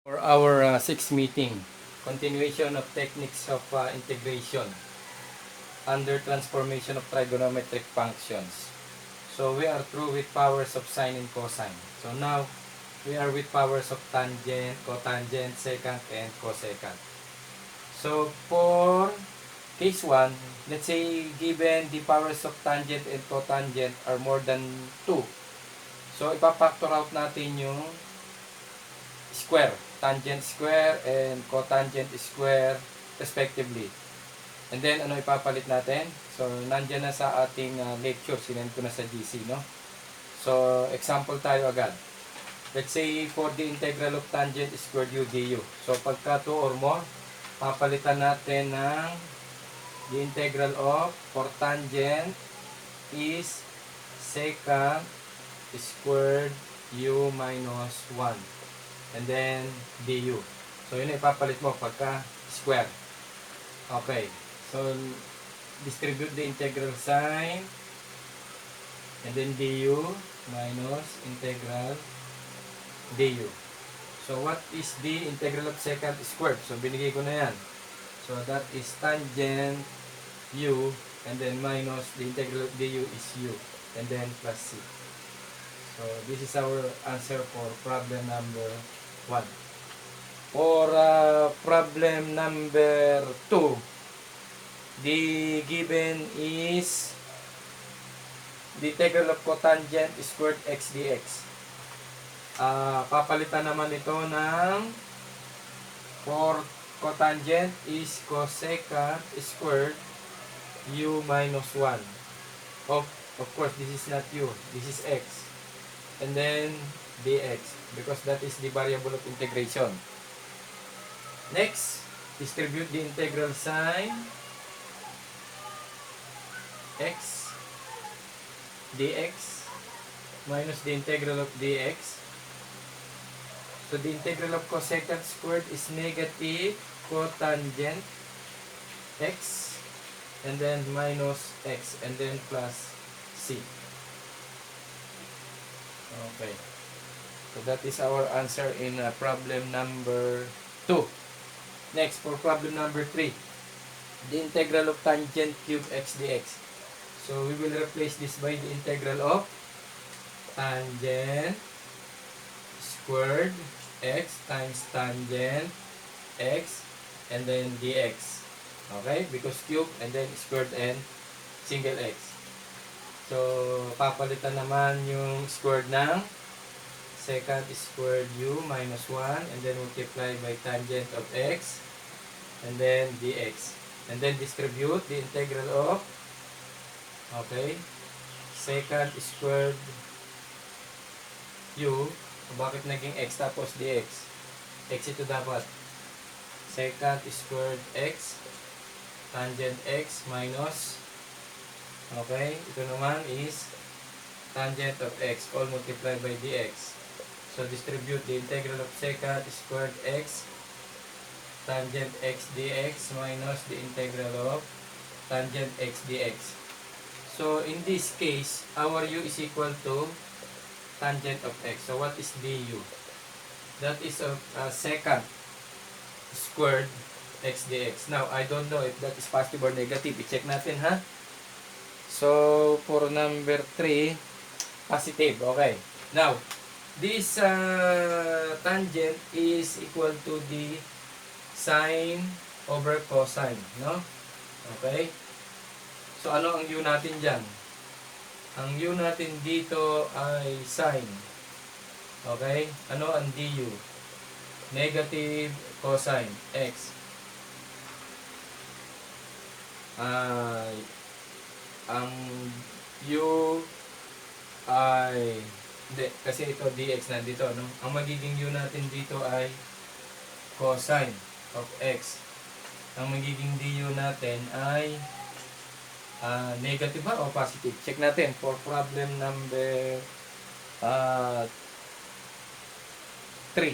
For our sixth meeting, continuation of techniques of integration under transformation of trigonometric functions. So we are through with powers of sine and cosine. So now we are with powers of tangent, cotangent, secant, and cosecant. So for case 1, let's say given the powers of tangent and cotangent are more than 2. So ipapactor out natin yung square, tangent square and cotangent square respectively. And then ano ipapalit natin? So nandiyan na sa ating lecture, sinend ko na sa GC, no? So example tayo agad. Let's say for the integral of tangent squared u du. So pagka 2 or more, papalitan natin ng the integral of for tangent is secant squared u minus 1. And then du. So yun ipapalit mo pagka square. Okay. So distribute the integral sign and then du minus integral du. So what is the integral of secant squared? So binigay ko na yan. So that is tangent u and then minus the integral of du is u and then plus c. So this is our answer for problem number 1. For problem number 2, the given is the integral of cotangent squared x dx. Papalitan naman ito ng for cotangent is cosecant squared u minus 1. Of course, this is not u, this is x. And then dx, because that is the variable of integration. Next, distribute the integral sign x dx minus the integral of dx. So the integral of cosecant squared is negative cotangent x and then minus x and then plus c. Okay. So that is our answer in problem number 2. Next, for problem number 3, the integral of tangent cube x dx. So we will replace this by the integral of tangent squared x times tangent x and then dx. Okay? Because cube and then squared and single x. So papalitan naman yung squared ng secant squared u minus 1 and then multiply by tangent of x and then dx. And then distribute the integral of secant squared u. Bakit naging x tapos dx? X ito dapat. Secant squared x tangent x minus ito naman is tangent of x all multiplied by dx. So distribute the integral of secant squared x tangent x dx minus the integral of tangent x dx. So in this case, our u is equal to tangent of x. So what is du? That is a secant squared x dx. Now, I don't know if that is positive or negative. I-check natin, ha? So, for number 3, positive. Okay. Now, this tangent is equal to the sine over cosine, no? Okay? So, ano ang u natin dyan? Ang u natin dito ay sine. Okay? Ano ang du? Negative cosine x. Ang u ay hindi, kasi ito dx nandito, no? Ang magiging u natin dito ay cosine of x. Ang magiging du natin ay negative ba o positive? Check natin for problem number 3.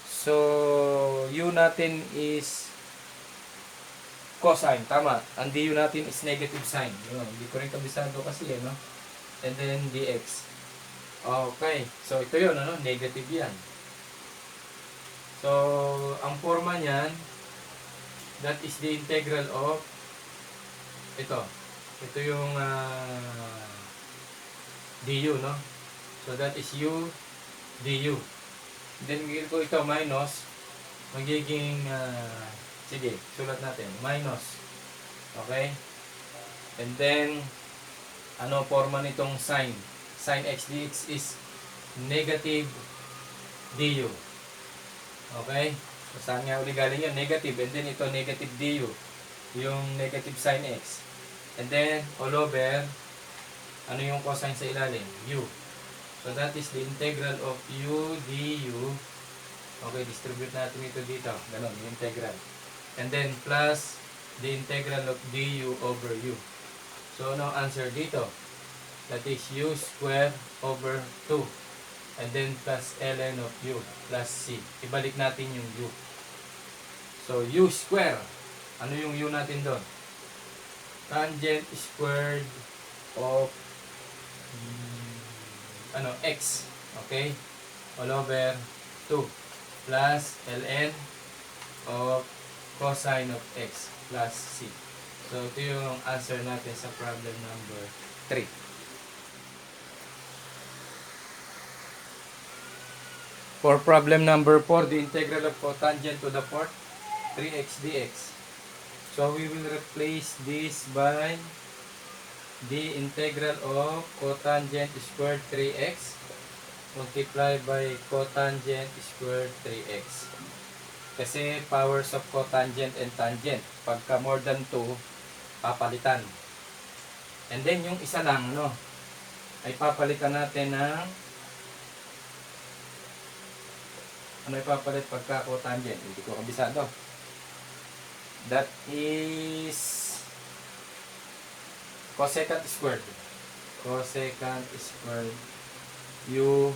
So, u natin is cosine, tama. Ang du natin is negative sign. Hindi ko rin kabisado kasi no? And then dx. Okay. So, ito yun, negative yan. So, ang forma niyan, that is the integral of ito. Ito yung du, no? So, that is u du. Then, gigil ko ito minus, magiging, sige, sulat natin, minus. Okay? And then, ano forma nitong sine? Sine x dx is negative du. Okay? So, saan nga uli galing yun? Negative. And then, ito negative du. Yung negative sine x. And then, all over, ano yung cosine sa ilalim? U. So, that is the integral of u du. Okay, distribute natin ito dito. Ganon, yung integral. And then, plus the integral of du over u. So, ano answer dito? That is u square over 2. And then, plus ln of u plus c. Ibalik natin yung u. So, u square. Ano yung u natin doon? Tangent squared of x. Okay? All over 2 plus ln of cosine of x plus c. So, ito yung answer natin sa problem number 3. For problem number 4, the integral of cotangent to the fourth 3x dx. So, we will replace this by the integral of cotangent squared 3x multiplied by cotangent squared 3x. Kasi powers of cotangent and tangent, pagka more than 2, papalitan. And then, yung isa lang, no, ay papalitan natin ng, ano ipapalit pagka cotangent? Hindi ko kabisado. That is cosecant squared. Cosecant squared u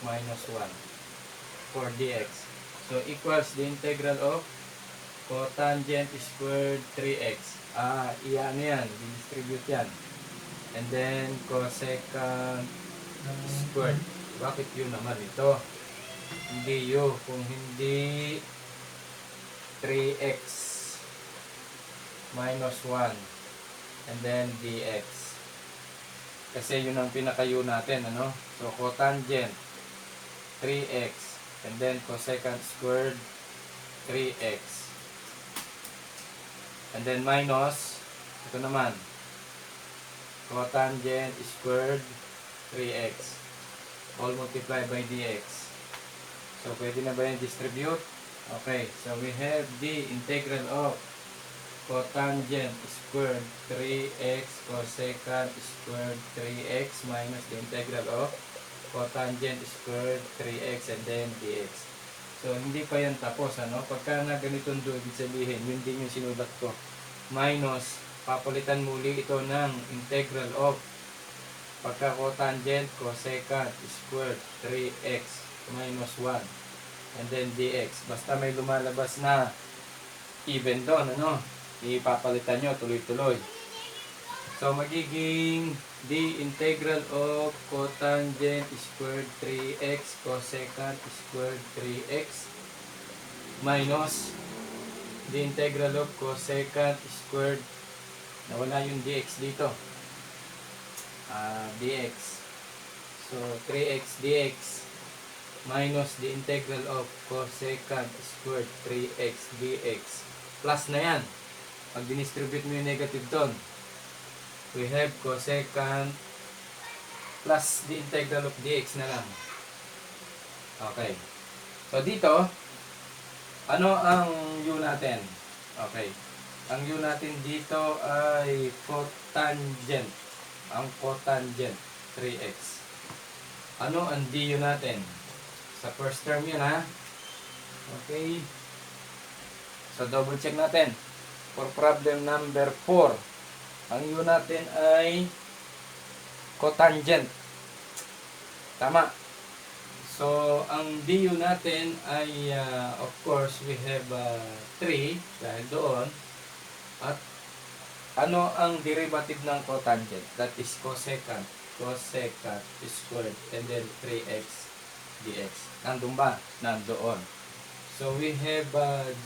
minus 1 for dx. So, equals the integral of cotangent squared 3x. Iyan yan. Distribute yan. And then, cosecant squared. Bakit u naman ito? Hindi u. Kung hindi 3x minus 1 and then dx. Kasi yun ang pinaka-u natin, ano? So, cotangent 3x and then cosecant squared 3x. And then minus, ito naman, cotangent squared 3x. All multiplied by dx. So, pwede na ba yung distribute? Okay, so we have the integral of cotangent squared 3x cosecant squared 3x minus the integral of cotangent squared 3x and then dx. So, hindi pa yan tapos, ano? Pagka na ganitong do, ibig sabihin, yun din yung sinulat ko. Minus, papalitan muli ito ng integral of pagka cotangent cosecant squared 3x minus 1 and then dx. Basta may lumalabas na even doon, ano? Ipapalitan nyo tuloy-tuloy. So, magiging the integral of cotangent squared 3x cosecant squared 3x minus the integral of cosecant squared, nawala yung dx dito, dx. So, 3x dx minus the integral of cosecant squared 3x dx. Plus na yan. Pag dinistribute mo yung negative doon, we have cosecant plus the integral of dx na lang. Okay. So, dito, ano ang u natin? Okay. Ang u natin dito ay cotangent. Ang cotangent, 3x. Ano ang du natin? Sa first term yun, ha? Okay. So, double check natin. For problem number 4, ang u natin ay cotangent. Tama. So, ang du natin ay, of course, we have 3 dahil doon. At ano ang derivative ng cotangent? That is cosecant. Cosecant squared and then 3x dx. Nandun ba? Nandoon. So we have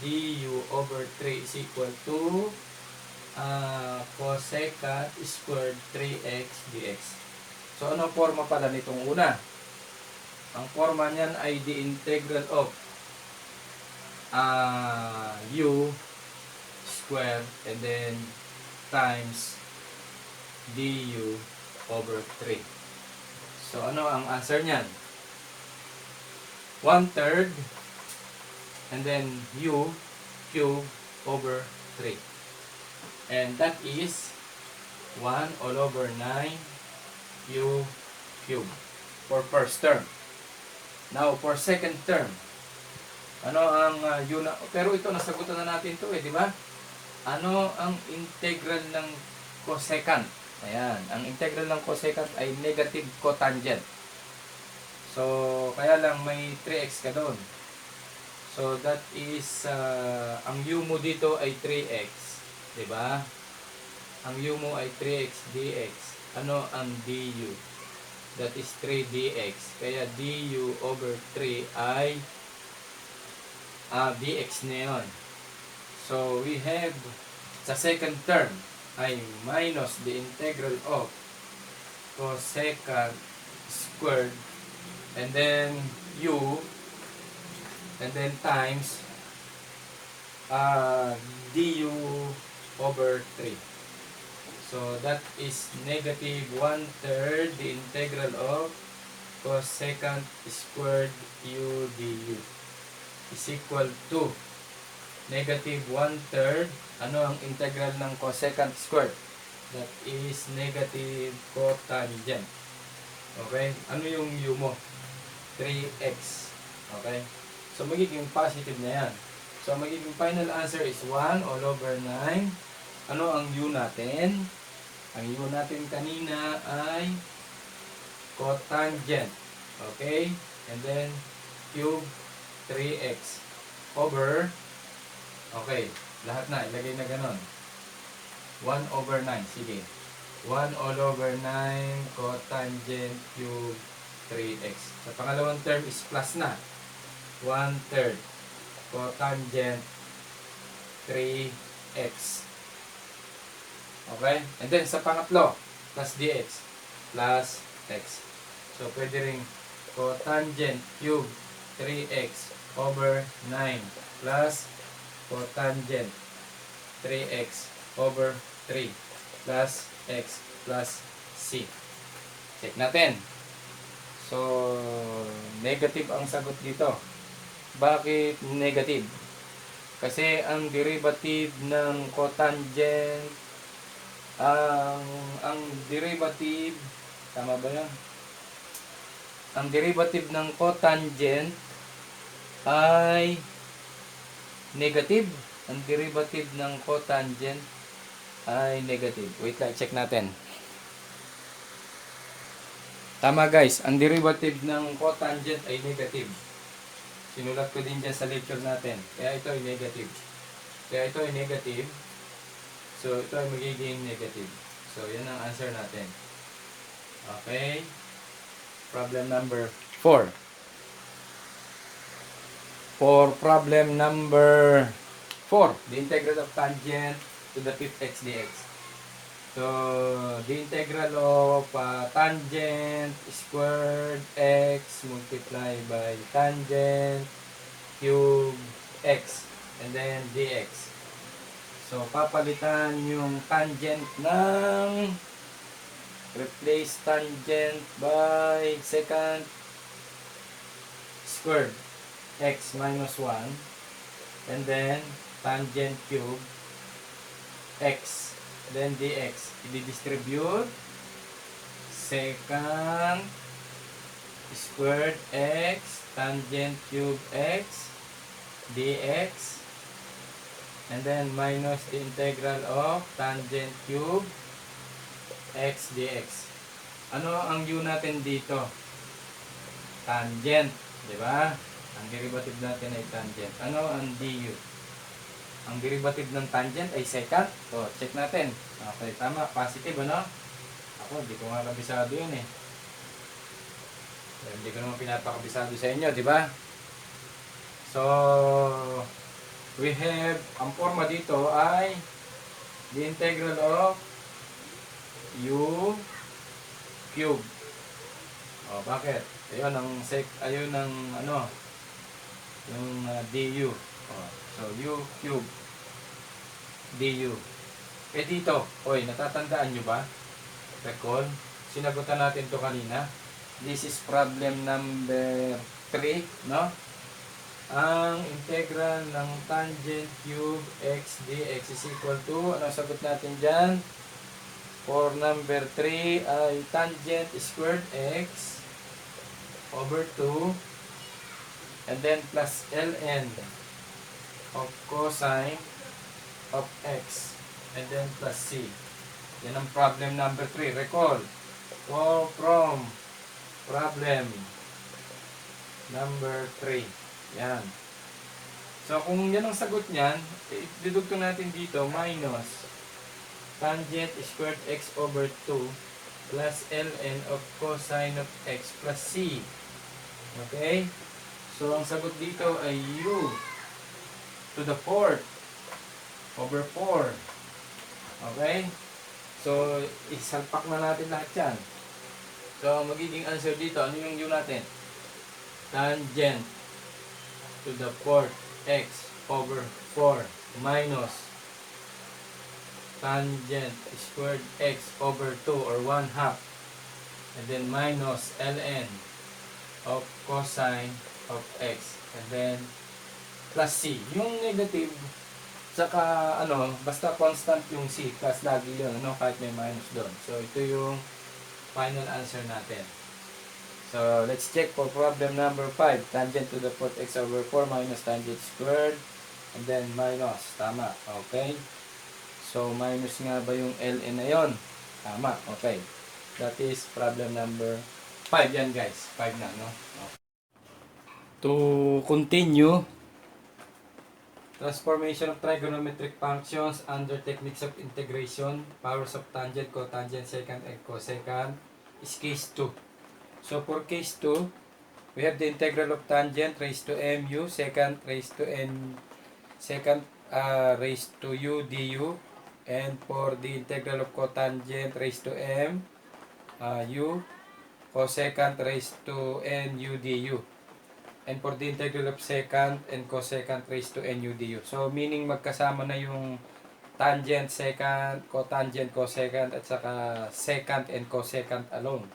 du over 3 is equal to cosecant squared 3x dx. So ano forma pala nitong una? Ang forma niyan ay the integral of u squared and then times du over 3. So ano ang answer niyan? 1/3 and then u cube over 3. And that is 1 all over 9 u cube for first term. Now, for second term, ano ang u na, pero ito nasagutan na natin to di ba? Ano ang integral ng cosecant? Ayan, ang integral ng cosecant ay negative cotangent. So, kaya lang may 3x ka doon. So, that is, ang u mo dito ay 3x. Diba? Ang u mo ay 3x dx. Ano ang du? That is 3 dx. Kaya du over 3 ay dx na yun. So, we have, sa second term, ay minus the integral of cosecant squared and then u and then times du over 3. So that is negative 1/3 the integral of cosecant squared u du is equal to negative 1/3. Ano ang integral ng cosecant squared? That is negative cotangent. Okay? Ano yung u mo? 3x. Okay? So magiging positive na yan. So magiging final answer is 1 all over 9. Ano ang u natin? Ang u natin kanina ay cotangent. Okay? And then cube 3x over, okay, lahat na, ilagay na ganon. 1 over 9, sige. 1 all over 9 cotangent cube 3x. Sa pangalawang term is plus na. 1/3 cotangent 3x. Okay? And then sa pangatlo, plus dx plus x. So pwede ring cotangent cube 3x over 9 plus cotangent 3x over 3 plus x plus c. Check natin. So, negative ang sagot dito. Bakit negative? Kasi ang derivative ng cotangent, ang derivative, tama ba yan? Ang derivative ng cotangent ay negative. Ang derivative ng cotangent ay negative. Wait lang, check natin. Tama guys, ang derivative ng cotangent ay negative. Sinulat ko din dyan sa lecture natin. Kaya ito ay negative. Kaya ito ay negative. So, ito ay magiging negative. So, yan ang answer natin. Okay. Problem number 4. For problem number 4, the integral of tangent to the fifth x dx. So, the integral of tangent squared x multiplied by tangent cube x and then dx. So, papalitan yung tangent ng replace tangent by secant squared x minus 1 and then tangent cube x then dx. I-distribute secant squared x tangent cube x dx and then minus the integral of tangent cube x dx. Ano ang u natin dito? Tangent, di ba? Ang derivative natin ay tangent. Ano ang du? Ang derivative ng tangent ay secant. So, check natin. Okay, tama. Positive, ano? Ako, hindi ko nga kabisado yun eh. Hindi ko naman pinapakabisado sa inyo, di ba? So, we have, ang forma dito ay the integral of u cube. O, bakit? Ayun ang ano, yung du. O, so, u cube du. Eh dito, oy, natatandaan nyo ba? Recall, sinagutan natin to kanina. This is problem number 3, no? Ang integral ng tangent cube x dx is equal to, ano sagot natin dyan? For number 3 ay tangent squared x over 2 and then plus ln of cosine of x and then plus c. Yan ang problem number 3. Recall. From problem number 3. Yan. So, kung yan ang sagot niyan, didugtong natin dito, minus tangent squared x over 2 plus ln of cosine of x plus c. Okay? So, ang sagot dito ay u to the 4th over 4. Okay? So, isalpak na natin lahat yan. So, magiging answer dito, ano yung u natin? Tangent to the 4th x over 4 minus tangent squared x over 2 or 1/2 and then minus ln of cosine of x and then plus c. Yung negative saka ano, basta constant yung c plus lagi yun, ano, kahit may minus doon. So ito yung final answer natin. So let's check for problem number 5. Tangent to the 4th x over 4 minus tangent squared and then minus. Tama. Okay. So minus nga ba yung ln na yun? Tama. Okay. That is problem number 5 yan guys. 5 na, no? Okay. To continue, transformation of trigonometric functions under techniques of integration, powers of tangent, cotangent, secant, and cosecant is case 2. So for case 2, we have the integral of tangent raised to mu, secant raised to n, secant raised to u du, and for the integral of cotangent raised to m u, cosecant raised to n u du. And for the integral of secant and cosecant raised to nu du. So, meaning magkasama na yung tangent, secant, cotangent, cosecant, at saka secant and cosecant alone.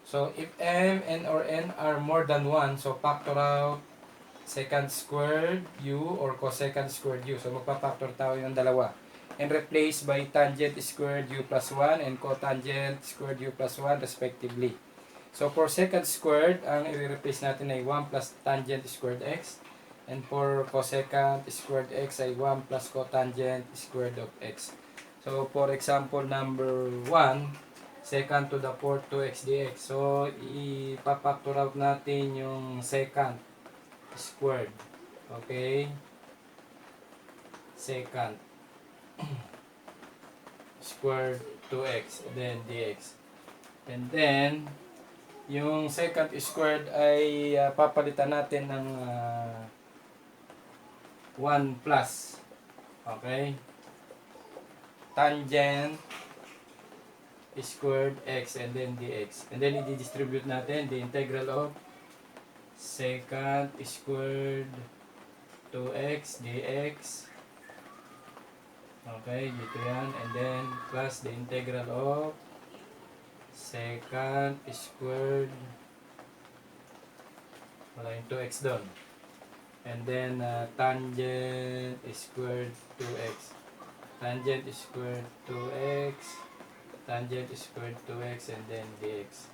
So, if m, n, or n are more than 1, so factor out secant squared u or cosecant squared u. So, magpa-factor tayo ng dalawa. And replace by tangent squared u plus 1 and cotangent squared u plus 1 respectively. So, for secant squared, ang i-replace natin ay 1 plus tangent squared x. And for cosecant squared x ay 1 plus cotangent squared of x. So, for example, number 1, secant to the 4th 2x dx. So, ipapactor out natin yung secant squared. Okay? Secant squared 2x, and then dx. And then, yung secant squared ay papalitan natin ng 1 plus. Okay? Tangent squared x and then dx. And then i-distribute natin the integral of secant squared 2x dx. Okay, dito yan. And then plus the integral of secant squared, wala yung 2x doon, and then tangent squared 2x, tangent squared 2x, tangent squared 2x, and then dx.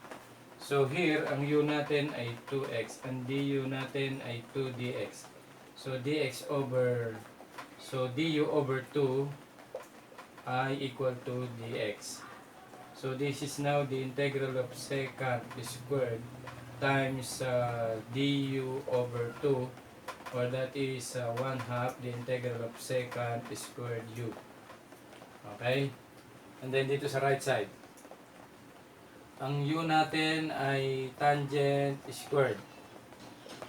So here, ang u natin ay 2x, and du natin ay 2dx. So dx over, so du over 2 ay equal to dx. So this is now the integral of secant squared times du over 2, or that is 1/2 the integral of secant squared u. Okay? And then dito sa right side, ang u natin ay tangent squared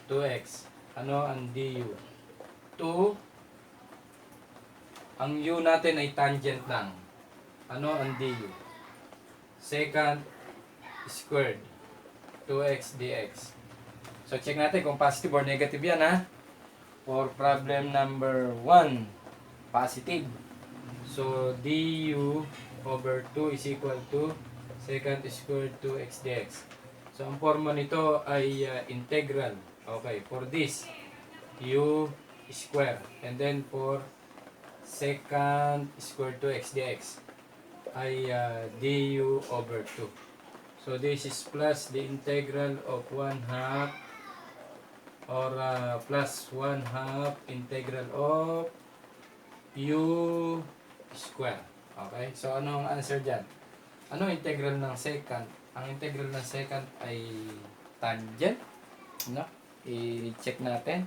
2x. Ano ang du? 2, ang u natin ay tangent lang. Ano ang du? Secant squared 2x dx. So check natin kung positive or negative yan ha. For problem number 1, positive. So du over 2 is equal to secant squared 2x dx. So ang forma nito ay integral. Okay, for this u square, and then for secant squared 2x dx ay du over 2. So this is plus the integral of 1/2 or plus 1/2 integral of u square. Okay? So ano ang answer dyan? Ano integral ng secant? Ang integral ng secant ay tangent. No? I-check natin.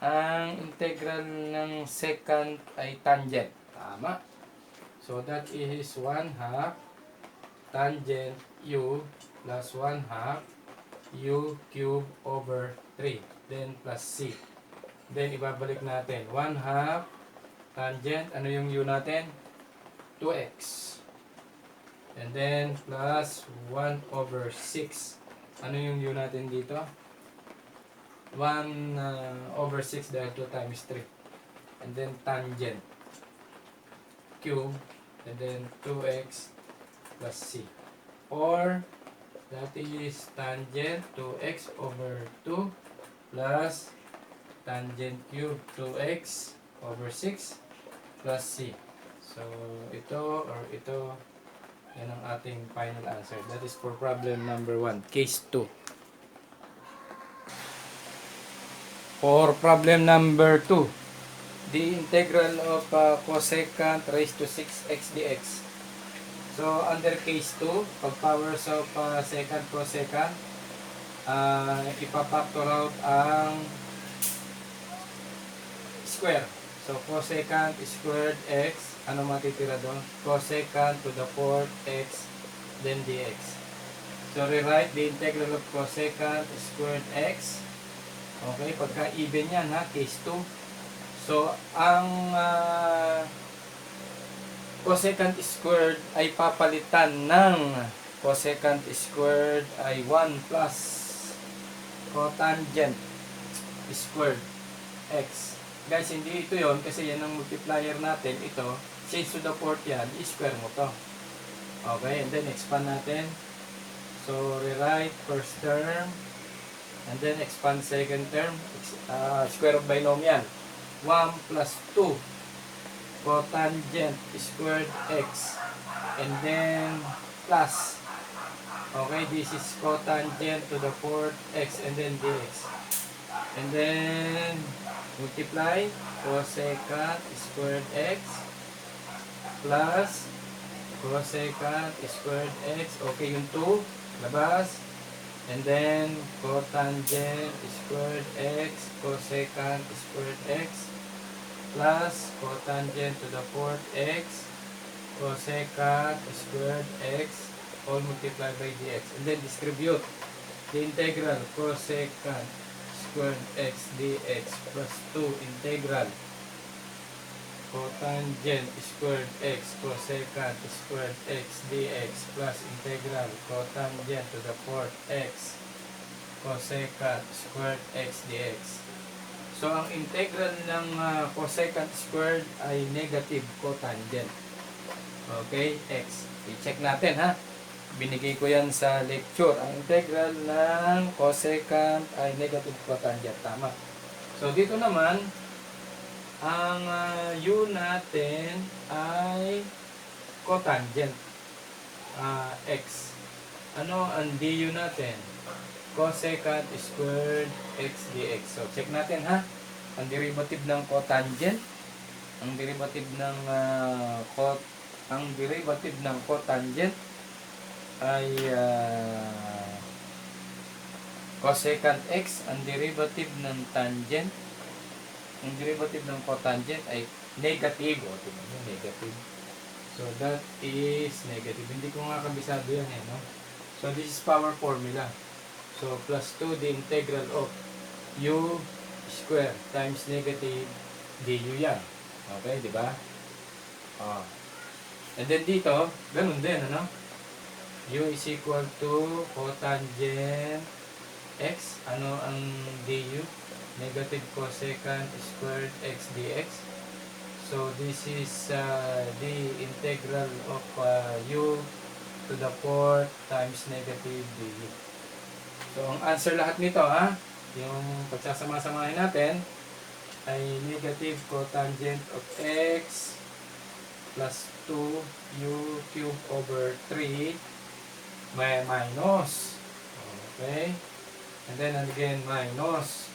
Ang integral ng secant ay tangent. Tama. So that is 1/2 tangent u plus 1/2 u cube over 3. Then plus c. Then ibabalik natin. 1/2 tangent. Ano yung u natin? 2x. And then plus 1 over 6. Ano yung u natin dito? 1 over 6 dahil 2 times 3. And then tangent cube. And then 2x plus c. Or that is tangent 2x over 2 plus tangent cube 2x over 6 plus c. So ito or ito, yan ang ating final answer. That is for problem number 1, case 2. For problem number 2, the integral of cosecant raised to 6x dx. So under case 2, pag powers of secant cosecant, ipapactor out ang square. So cosecant squared x, ano matitira doon? Cosecant to the 4th x, then dx. So rewrite the integral of cosecant squared x. Okay, pagka even yan ha, case 2. So ang cosecant squared ay papalitan ng cosecant squared ay 1 plus cotangent squared x. Guys, hindi ito yon kasi yan ang multiplier natin. Ito, change to the 4th yan, i-square mo to. Okay, and then expand natin. So, rewrite first term, and then expand second term, square of binomial. 1 plus 2 cotangent squared x, and then plus. Okay, this is cotangent to the 4th x, and then dx. And then multiply cosecant squared x plus cosecant squared x. Okay, yung 2 labas. And then cotangent squared x cosecant squared x plus cotangent to the 4th x cosecant squared x all multiplied by dx. And then distribute the integral cosecant squared x dx plus 2 integral cotangent squared x cosecant squared x dx plus integral cotangent to the 4th x cosecant squared x dx. So ang integral ng cosecant squared ay negative cotangent. Okay, x. I-check natin ha. Binigay ko yan sa lecture. Ang integral ng cosecant ay negative cotangent. Tama. So dito naman, ang u natin ay cotangent x. Ano ang du natin? Cosecant squared x dx. So check natin ha. Ang derivative ng cotangent, ang derivative ng cotangent ay cosecant x. Ang derivative ng tangent, ang derivative ng cotangent ay negative. O, tingnan mo, negative. So, that is negative. Hindi ko nga kabisado yan eh, no? So, this is power formula. So, plus 2 the integral of u square times negative du yan. Okay, di ba? Oh. And then dito, ganun din, ano? U is equal to cotangent x. Ano ang du? Negative cosecant squared x dx. So this is the integral of u to the 4 times negative du. So ang answer lahat nito, ha, yung pagsasama-samahin natin ay negative cotangent of x plus 2u cube over 3 may minus, okay, and then again minus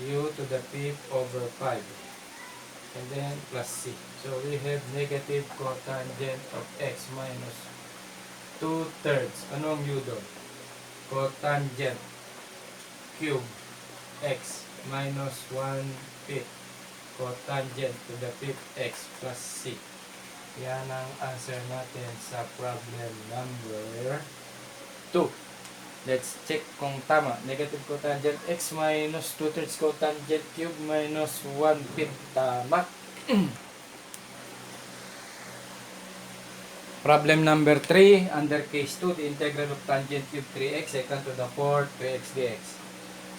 u to the 5th over 5, and then plus c. So we have negative cotangent of x minus 2/3. Ano ang u doon? Cotangent cube x minus 1/5 cotangent to the 5th x plus c. Yan ang answer natin sa problem number 2. Let's check kung tama. Negative cotangent x minus 2/3 cotangent cube minus 1/5. Tama. Problem number 3. Under case 2, the integral of tangent cube 3x secant to the 4th 3x dx.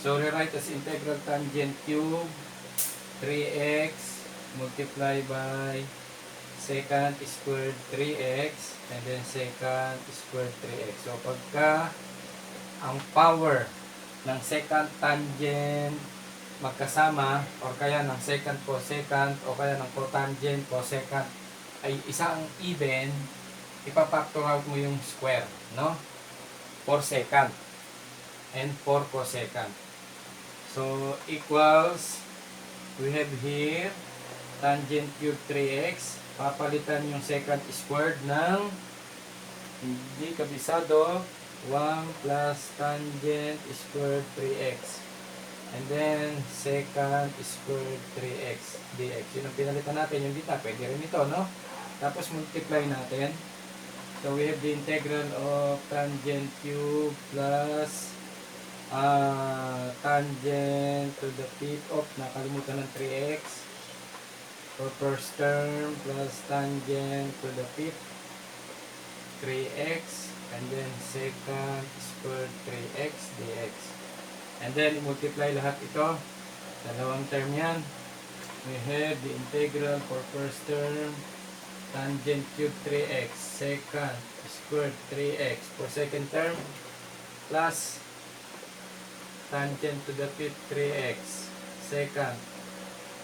So rewrite as integral tangent cube 3x multiply by secant squared 3x and then secant squared 3x. So pagka ang power ng secant tangent magkasama or kaya ng secant cosecant o kaya ng cotangent cosecant ay isang even, ipapactor out mo yung square, no? For secant and for cosecant. So equals, we have here tangent cube 3x, papalitan yung secant squared ng hindi kabisado 1 plus tangent squared 3x and then secant squared 3x dx. Yun ang pinalitan natin. Yung dita, pwede rin ito, no? Tapos multiply natin. So we have the integral of tangent cube plus tangent to the 5th of, nakalimutan ng 3x for first term plus tangent to the 5th 3x and then secant squared 3x dx. And then multiply lahat ito, dalawang term yan. We have the integral for first term tangent cube 3x secant squared 3x for second term plus tangent to the 5th 3x secant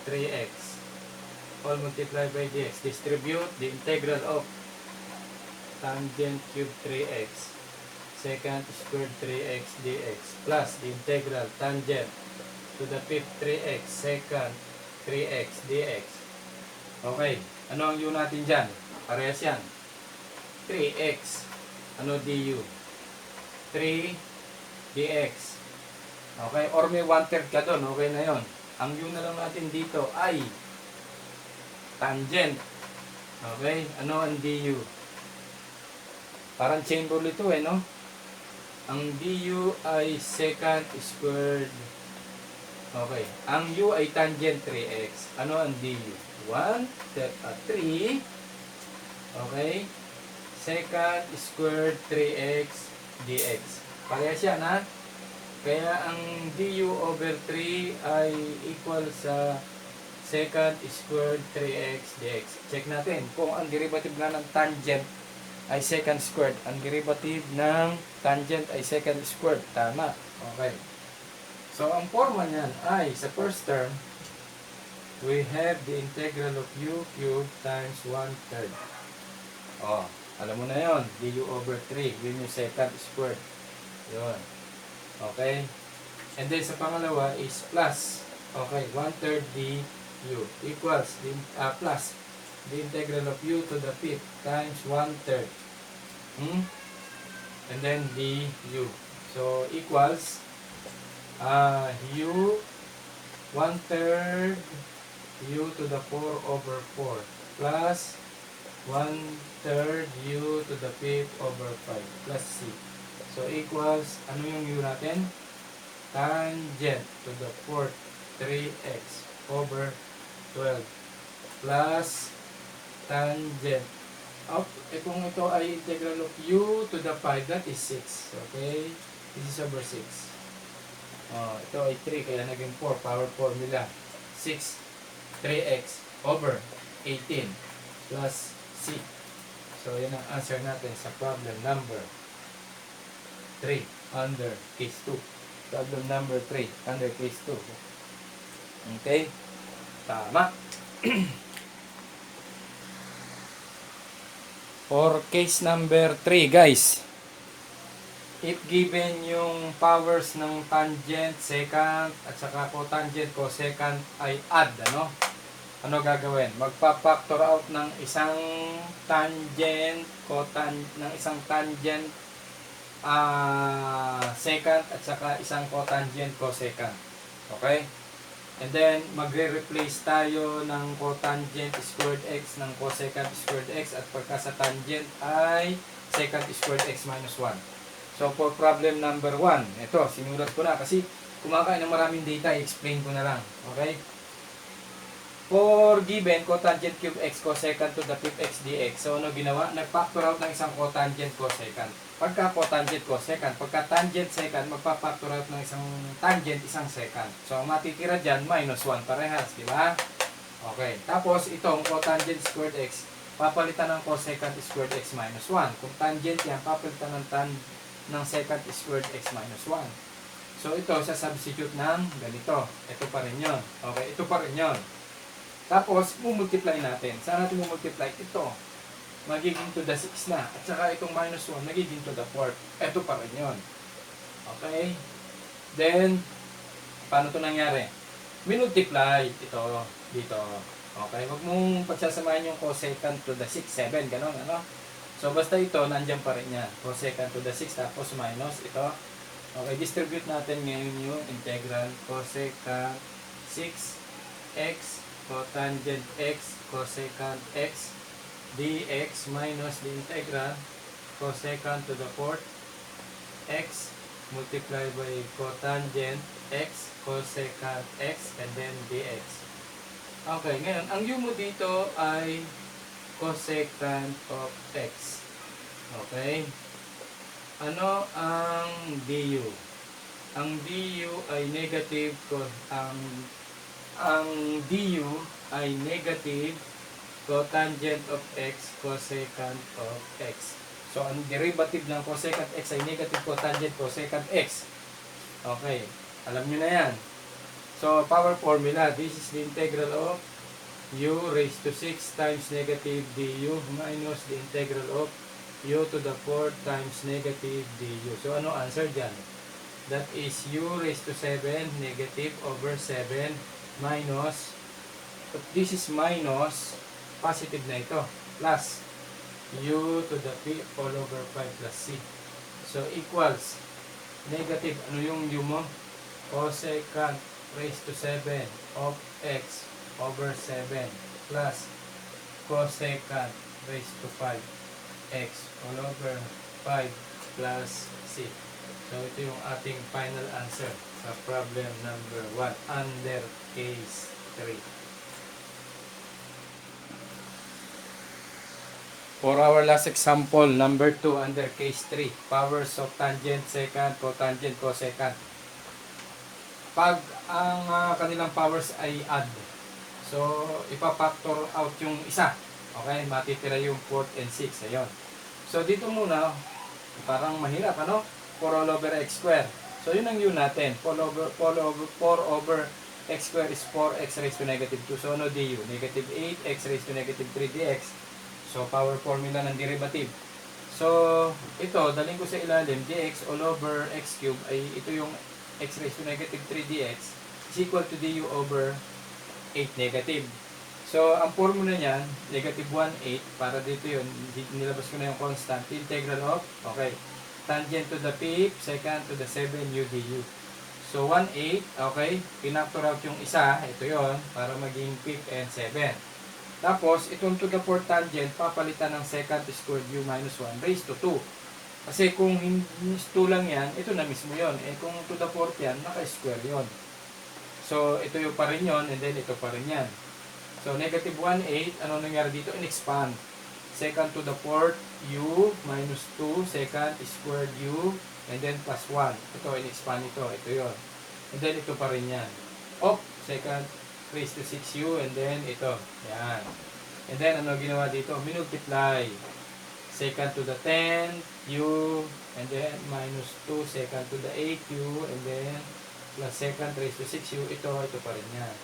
3x all multiplied by dx. Distribute the integral of tangent cube 3x secant squared 3x dx plus the integral tangent to the 5th 3x secant 3x dx. Okay, ano ang u natin dyan? Parehas yan, 3x. Ano du? 3 dx. Okay, or may 1/3 ka doon, okay na yon. Ang u na lang natin dito ay tangent. Okay, ano ang du? Parang chain rule ito, no? Ang du ay secant squared. Okay, ang u ay tangent 3x. Ano ang du? 3. Okay, secant squared 3x dx. Parehas yan, ha? Kaya ang du over 3 ay equal sa secant squared 3x dx. Check natin kung ang derivative nga ng tangent ay secant squared. Ang derivative ng tangent ay secant squared. Tama. Okay. So, ang forma niyan ay sa first term, we have the integral of u cubed times 1/3. Oh, alam mo na yon, du over 3. Yun yung secant squared. Yun. Okay. And then sa pangalawa is plus. Okay, 1/3 du equals plus the integral of u to the 5th times 1/3. And then du. So equals u 1/3 u to the 4 over 4 plus 1/3 u to the 5th over 5 plus c. So equals, ano yung u natin? Tangent to the 4th 3x over 12 plus tangent of, kung ito ay integral of u to the 5, that is 6. Okay? This is over 6. Ito ay 3, kaya naging 4. Power formula. 6, 3x over 18 plus c. So, yan ang answer natin sa problem number 3 under case 2. Problem number 3 under case 2. Okay? Tama. For case number 3, guys, if given yung powers ng tangent, secant, at saka cotangent, cosecant ay add, ano gagawin? Magpa-factor out ng isang tangent, ng isang tangent, secant, at saka isang cotangent, cosecant. Okay? And then, magre-replace tayo ng cotangent squared x ng cosecant squared x, at pagka sa tangent ay secant squared x minus 1. So, for problem number 1, ito, sinulat ko na kasi kumakain ng maraming data, i-explain ko na lang. Okay? For given, cotangent cube x cosecant to the 5th x dx. So, ano ginawa? Nag-factor out ng isang cotangent cosecant. Pagka cotangent cosecant, pagka tangent secant, magpa-factor out ng isang tangent, isang secant. So, ang matitira dyan, minus 1 parehas, di ba? Okay. Tapos, itong cotangent squared x, papalitan ng cosecant squared x minus 1. Kung tangent yan, papalitan ng secant squared x minus 1. So, ito, sa substitute ng ganito. Ito pa rin yun. Okay, ito pa rin yun. Tapos, mumultiply natin. Saan natin mumultiply? Ito. Magiging to the 6 na. At saka itong minus 1, magiging to the 4. Ito pa rin yun. Okay? Then, paano ito nangyari? Minultiply ito dito. Okay? Huwag mong pagsasamahin yung cosecant to the 6, 7. Ganon, So, basta ito, nandyan pa rin yan. Cosecant to the 6, tapos minus ito. Okay, distribute natin ngayon yung integral cosecant 6x cotangent x cosecant x dx minus the integral cosecant to the 4th x multiplied by cotangent x cosecant x and then dx. Okay, ngayon, ang u mo dito ay cosecant of x. Okay? Ano ang du? Ang du ay negative, ang du ay negative cotangent of x cosecant of x. So, ang derivative ng cosecant x ay negative cotangent cosecant x. Okay, alam nyo na yan. So, power formula, this is the integral of u raised to 6 times negative du minus the integral of u to the 4 times negative du. So, ano answer dyan? That is u raised to 7 negative over 7 minus, but this is minus, positive na ito, plus u to the p all over 5 plus c. So, equals negative, ano yung u mo? Cosecant raised to 7 of x over 7 plus cosecant raised to 5 x all over 5 plus c. So, ito yung ating final answer sa problem number 1 under case 3. For our last example, number 2 under case 3, powers of tangent, secant, cotangent, cosecant. Pag ang kanilang powers ay add, so ipa-factor out yung isa. Okay, matitira yung 4th and 6. Ayun. So dito muna, parang mahirap, 4 all over x square. So yun ang u natin. 4 over x square is 4x raised to negative 2. So ano du? Negative 8x raised to negative 3 dx. So power formula ng derivative. So ito, daling ko sa ilalim, dx all over x cube ay ito yung x raised to negative 3 dx is equal to du over 8 negative. So, ang formula niyan, negative 1, 8, para dito yun, nilabas ko na yung constant, integral of, okay, tangent to the 5th, secant to the 7 u du. So, 1, 8, okay, pinactor out yung isa, ito yon para maging 5th and 7. Tapos, itong to the 4th tangent, papalitan ng secant squared u minus 1 raised to 2. Kasi kung 2 lang yan, ito na mismo yon. Eh, kung to the 4th yan, naka-square yon. So, ito yung pa rin yun, and then ito pa rin yan. So, negative 1/8, ano nangyari dito? In-expand. Second to the fourth, u minus 2, second squared u, and then plus 1. Ito, in-expand ito. Ito yun. And then, ito pa rin yan. Second raised to 6u, and then ito. Yan. And then, ano ginawa dito? Minultiply. Second to the 10, u, and then minus 2, second to the 8u, and then plus second raised to 6u. Ito pa rin yan.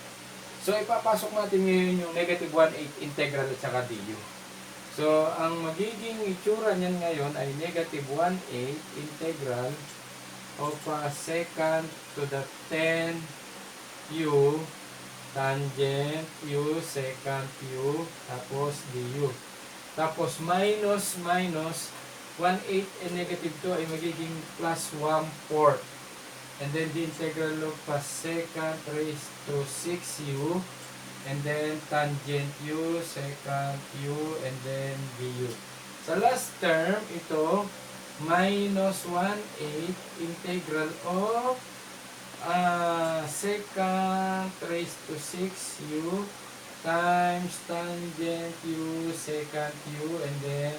So, ipapasok natin ngayon yung negative 1/8 integral at saka du. So, ang magiging itsura niyan ngayon ay negative 1/8 integral of second to the 10 u tangent u second u tapos du. Tapos minus 1/8 and negative 2 ay magiging plus 1/4. And then the integral of second raised to 6u, and then tangent u, second u, and then du. Sa last term, ito, minus 1/8 integral of second raised to 6u times tangent u, second u, and then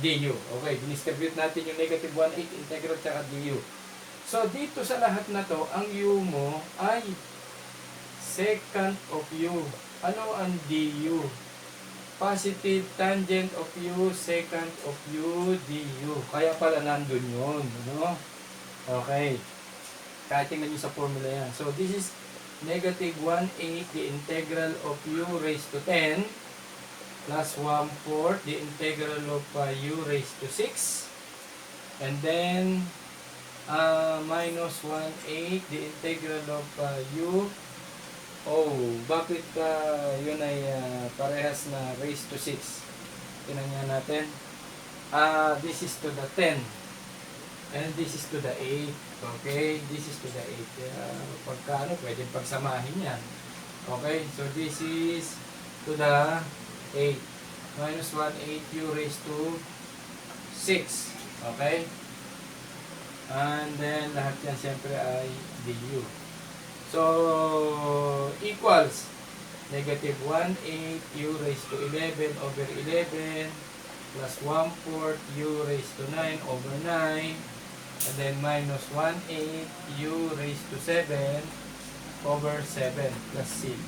du. Okay, distribute natin yung negative 1/8 integral tsaka du. So, dito sa lahat na to, ang u mo ay second of u. Ano ang du? Positive tangent of u, second of u, du. Kaya pala nandun yun. Ano? Okay. Kaya tingnan nyo sa formula yan. So, this is negative 1/8, the integral of u raised to 10, plus 1/4, the integral of u raised to 6, and then, minus 1/8, the integral of u. Bakit yun ay parehas na raised to 6? Tingnan natin. This is to the 10. And this is to the 8. Okay? This is to the 8. Pagka pwede pagsamahin yan. Okay? So, this is to the 8. Minus 1/8 u raised to 6. Okay? And then, lahat yan siyempre ay du. So, equals negative 1/8 u raised to 11 over 11 plus 1/4 u raised to 9 over 9, and then minus 1/8 u raised to 7 over 7 plus c.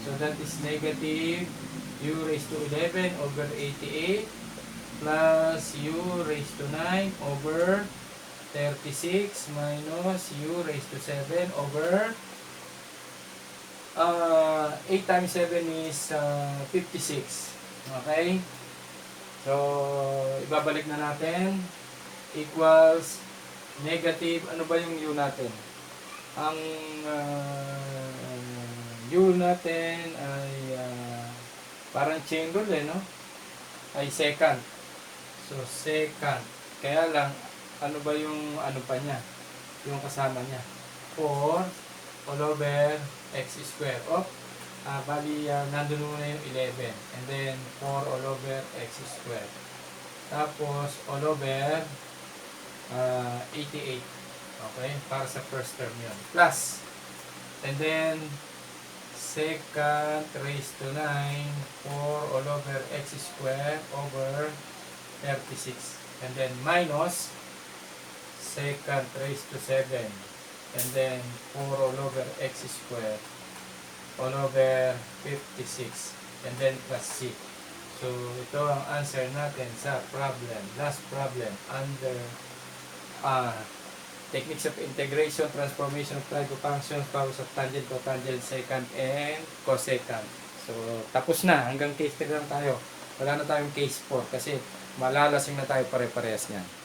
So, that is negative u raised to 11 over 88 plus u raised to 9 over 36 minus u raised to 7 over 8 times 7 is 56. Okay? So, ibabalik na natin. Equals negative, ano ba yung u natin? Ang u natin ay parang chain rule no? Ay second. So, second. Kaya lang, ano ba yung ano pa niya? Yung kasama niya. 4 all over x square. Bali, nandun muna yung 11. And then, 4 all over x square. Tapos, all over 88. Okay? Para sa first term yun. Plus. And then, second raised to 9, 4 all over x square over 36. And then, minus second raised to 7, and then 4 all over x squared all over 56, and then plus c. So, ito ang answer natin sa problem, last problem under techniques of integration, transformation of trigo functions, powers of tangent, cotangent, secant, and cosecant. So, tapos na, hanggang case 3 lang tayo. Wala na tayong case 4 kasi malalasing na tayo pare-parehas niyan.